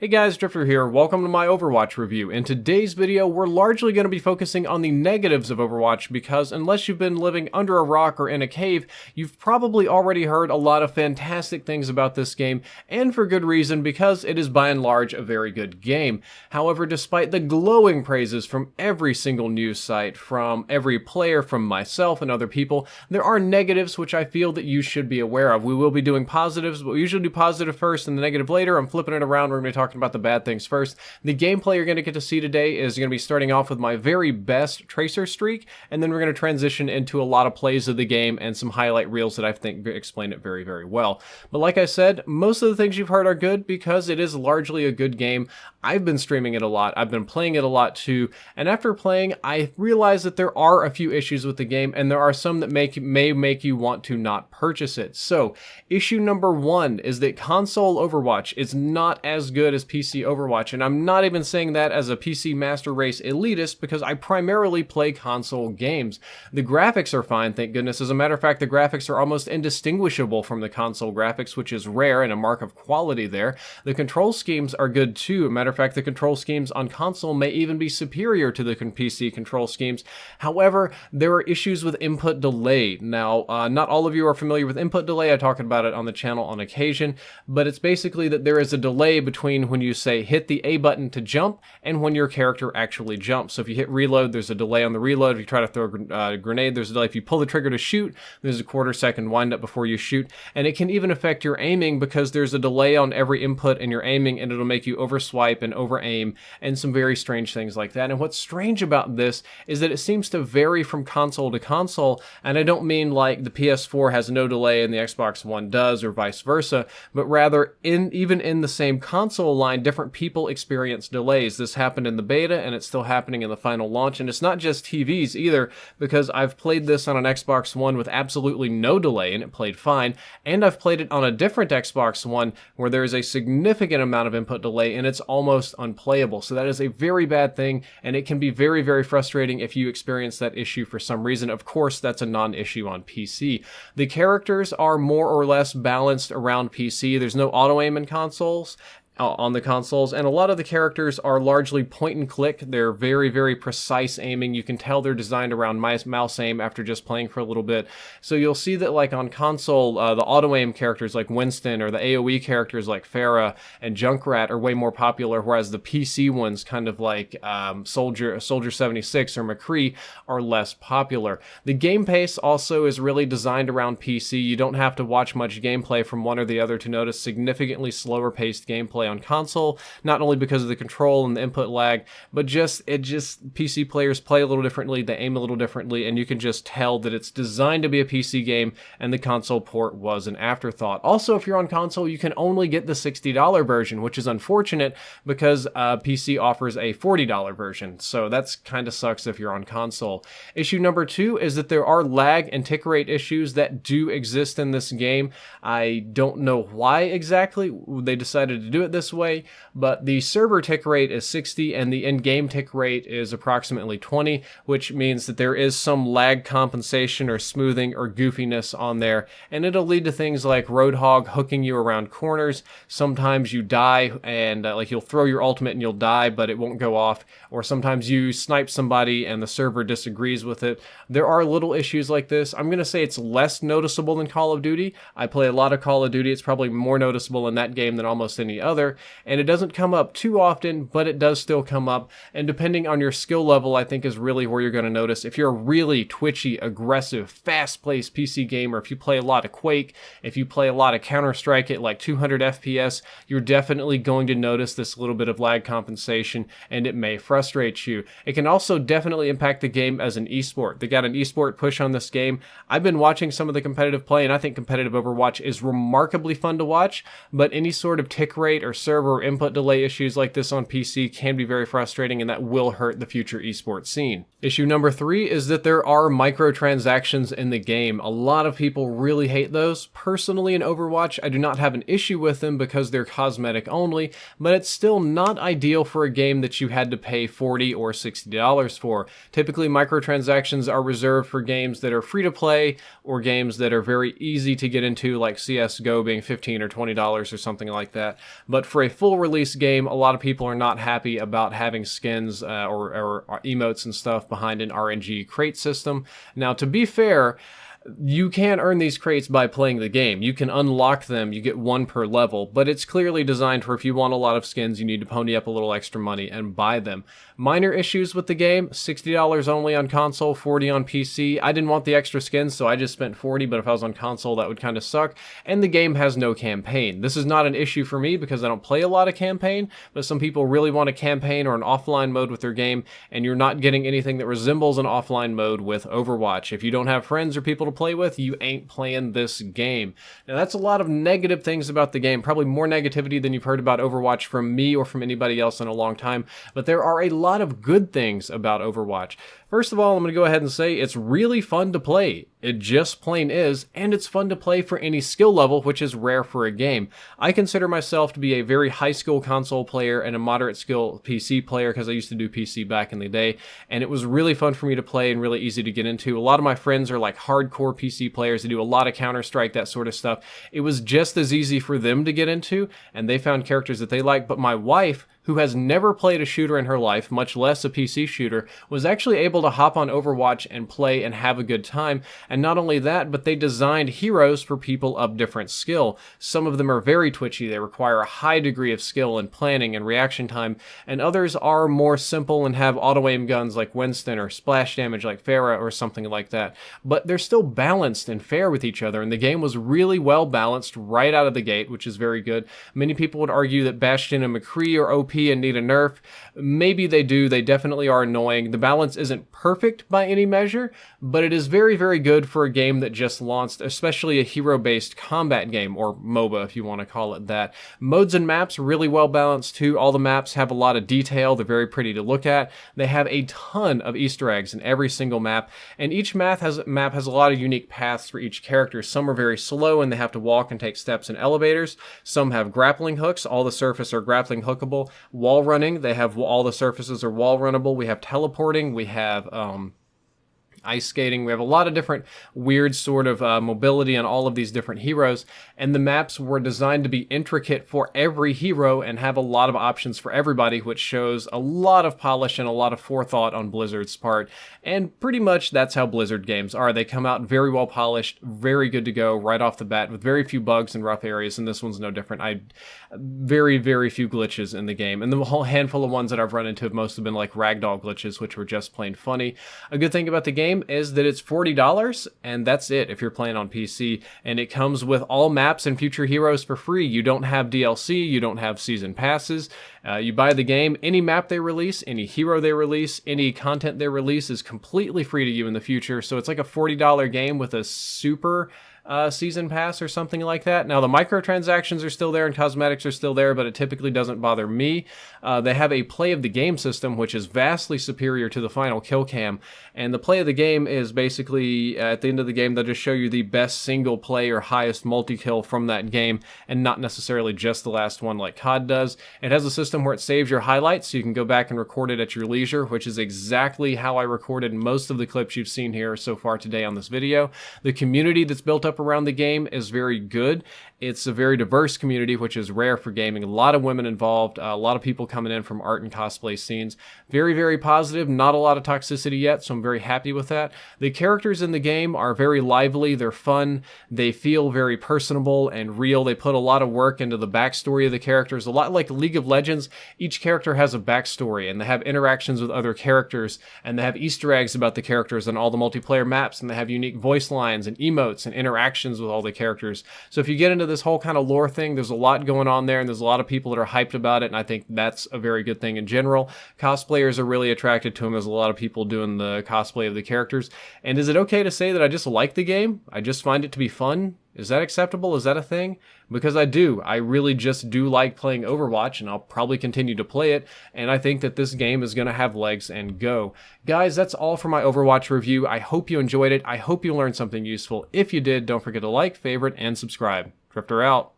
Hey guys, Drifter here. Welcome to my Overwatch review. In today's video, we're largely going to be focusing on the negatives of Overwatch because unless you've been living under a rock or in a cave, you've probably already heard a lot of fantastic things about this game, and for good reason because it is by and large a very good game. However, despite the glowing praises from every single news site, from every player, from myself and other people, there are negatives which I feel that you should be aware of. We will be doing positives, but we usually do positive first and the negative later. I'm flipping it around. We're going to be talking about the bad things first. The gameplay you're going to get to see today is going to be starting off with my very best Tracer streak, and then we're going to transition into a lot of plays of the game and some highlight reels that I think explain it very, very well. But like I said, most of the things you've heard are good because it is largely a good game. I've been streaming it a lot. I've been playing it a lot too, and after playing, I realized that there are a few issues with the game, and there are some that may make you want to not purchase it. So, issue number one is that console Overwatch is not as good as PC Overwatch, and I'm not even saying that as a PC Master Race elitist because I primarily play console games. The graphics are fine, thank goodness. As a matter of fact, the graphics are almost indistinguishable from the console graphics, which is rare and a mark of quality there. The control schemes are good too. As a matter of fact, the control schemes on console may even be superior to the PC control schemes. However, there are issues with input delay. Now, not all of you are familiar with input delay. I talk about it on the channel on occasion, but it's basically that there is a delay between when you say hit the A button to jump and when your character actually jumps. So if you hit reload, there's a delay on the reload. If you try to throw a grenade, there's a delay. If you pull the trigger to shoot, there's a quarter-second wind-up before you shoot. And it can even affect your aiming because there's a delay on every input in your aiming, and it'll make you overswipe and over-aim and some very strange things like that. And what's strange about this is that it seems to vary from console to console, and I don't mean like the PS4 has no delay and the Xbox One does or vice versa, but rather even in the same console line, different people experience delays. This happened in the beta and it's still happening in the final launch, and it's not just TVs either, because I've played this on an Xbox One with absolutely no delay and it played fine, and I've played it on a different Xbox One where there is a significant amount of input delay and it's almost unplayable. So that is a very bad thing, and it can be very, very frustrating if you experience that issue for some reason. Of course, that's a non-issue on PC. The characters are more or less balanced around PC. There's no auto-aim in consoles. On the consoles, and a lot of the characters are largely point and click. They're very, very precise aiming. You can tell they're designed around mouse aim after just playing for a little bit. So you'll see that like on console, the auto aim characters like Winston or the AoE characters like Pharah and Junkrat are way more popular, whereas the PC ones, kind of like Soldier 76 or McCree, are less popular. The game pace also is really designed around PC. You don't have to watch much gameplay from one or the other to notice significantly slower paced gameplay on console, not only because of the control and the input lag, but PC players play a little differently, they aim a little differently, and you can just tell that it's designed to be a PC game and the console port was an afterthought. Also, if you're on console, you can only get the $60 version, which is unfortunate because PC offers a $40 version, so that's kind of sucks if you're on console. Issue number two is that there are lag and tick rate issues that do exist in this game. I don't know why exactly they decided to do it this way, but the server tick rate is 60 and the in-game tick rate is approximately 20, which means that there is some lag compensation or smoothing or goofiness on there, and it'll lead to things like Roadhog hooking you around corners. Sometimes you die and like you'll throw your ultimate and you'll die, but it won't go off, or sometimes you snipe somebody and the server disagrees with it. There are little issues like this. I'm going to say it's less noticeable than Call of Duty. I play a lot of Call of Duty. It's probably more noticeable in that game than almost any other, and it doesn't come up too often, but it does still come up, and depending on your skill level, I think is really where you're going to notice. If you're a really twitchy, aggressive, fast-paced PC gamer, if you play a lot of Quake, if you play a lot of Counter-Strike at like 200 FPS, you're definitely going to notice this little bit of lag compensation, and it may frustrate you. It can also definitely impact the game as an esport. They got an esport push on this game. I've been watching some of the competitive play, and I think competitive Overwatch is remarkably fun to watch, but any sort of tick rate or server or input delay issues like this on PC can be very frustrating, and that will hurt the future esports scene. Issue number three is that there are microtransactions in the game. A lot of people really hate those. Personally, in Overwatch, I do not have an issue with them because they're cosmetic only, but it's still not ideal for a game that you had to pay $40 or $60 for. Typically, microtransactions are reserved for games that are free to play or games that are very easy to get into, like CSGO being $15 or $20 or something like that. But but for a full release game, a lot of people are not happy about having skins or emotes and stuff behind an RNG crate system. Now, to be fair, you can earn these crates by playing the game. You can unlock them, you get one per level, but it's clearly designed for if you want a lot of skins, you need to pony up a little extra money and buy them. Minor issues with the game, $60 only on console, $40 on PC. I didn't want the extra skins, so I just spent $40, but if I was on console, that would kind of suck. And the game has no campaign. This is not an issue for me because I don't play a lot of campaign, but some people really want a campaign or an offline mode with their game, and you're not getting anything that resembles an offline mode with Overwatch. If you don't have friends or people to play with, you ain't playing this game. Now, that's a lot of negative things about the game, probably more negativity than you've heard about Overwatch from me or from anybody else in a long time, but there are a lot of good things about Overwatch. First of all, I'm going to go ahead and say it's really fun to play. It just plain is, and it's fun to play for any skill level, which is rare for a game. I consider myself to be a very high skill console player and a moderate skill PC player because I used to do PC back in the day, and it was really fun for me to play and really easy to get into. A lot of my friends are like hardcore PC players. They do a lot of Counter-Strike, that sort of stuff. It was just as easy for them to get into, and they found characters that they like, but my wife, who has never played a shooter in her life, much less a PC shooter, was actually able to hop on Overwatch and play and have a good time. And not only that, but they designed heroes for people of different skill. Some of them are very twitchy. They require a high degree of skill and planning and reaction time, and others are more simple and have auto-aim guns like Winston or splash damage like Pharah or something like that. But they're still balanced and fair with each other, and the game was really well balanced right out of the gate, which is very good. Many people would argue that Bastion and McCree are OP and need a nerf. Maybe they do. They definitely are annoying. The balance isn't perfect by any measure, but it is very, very good for a game that just launched, especially a hero-based combat game, or MOBA if you want to call it that. Modes and maps really well balanced too. All the maps have a lot of detail. They're very pretty to look at. They have a ton of Easter eggs in every single map, and each map has a lot of unique paths for each character. Some are very slow and they have to walk and take steps in elevators. Some have grappling hooks. All the surface are grappling hookable. Wall running, they have all the surfaces are wall runnable. We have teleporting, we have ice skating. We have a lot of different weird sort of mobility on all of these different heroes, and the maps were designed to be intricate for every hero and have a lot of options for everybody, which shows a lot of polish and a lot of forethought on Blizzard's part. And pretty much that's how Blizzard games are. They come out very well polished, very good to go right off the bat with very few bugs and rough areas, and this one's no different. Very, very few glitches in the game, and the whole handful of ones that I've run into have mostly been like ragdoll glitches, which were just plain funny. A good thing about the game is that it's $40, and that's it if you're playing on PC, and it comes with all maps and future heroes for free. You don't have DLC, you don't have season passes. You buy the game, any map they release, any hero they release, any content they release is completely free to you in the future, so it's like a $40 game with a super season pass or something like that. Now, the microtransactions are still there and cosmetics are still there, but it typically doesn't bother me. They have a play of the game system, which is vastly superior to the final kill cam, and the play of the game is basically, at the end of the game, they'll just show you the best single play or highest multi-kill from that game, and not necessarily just the last one like COD does. It has a system where it saves your highlights, so you can go back and record it at your leisure, which is exactly how I recorded most of the clips you've seen here so far today on this video. The community that's built up around the game is very good. It's a very diverse community, which is rare for gaming. A lot of women involved, a lot of people coming in from art and cosplay scenes. Very, very positive. Not a lot of toxicity yet, so I'm very happy with that. The characters in the game are very lively. They're fun. They feel very personable and real. They put a lot of work into the backstory of the characters. A lot like League of Legends, each character has a backstory, and they have interactions with other characters, and they have Easter eggs about the characters on all the multiplayer maps, and they have unique voice lines and emotes and interactions with all the characters. So if you get into this whole kind of lore thing, there's a lot going on there, and there's a lot of people that are hyped about it, and I think that's a very good thing in general. Cosplayers are really attracted to them. There's a lot of people doing the cosplay of the characters. And is it okay to say that I just like the game? I just find it to be fun? Is that acceptable? Is that a thing? Because I do. I really just do like playing Overwatch, and I'll probably continue to play it, and I think that this game is going to have legs and go. Guys, that's all for my Overwatch review. I hope you enjoyed it. I hope you learned something useful. If you did, don't forget to like, favorite, and subscribe. Drifter out.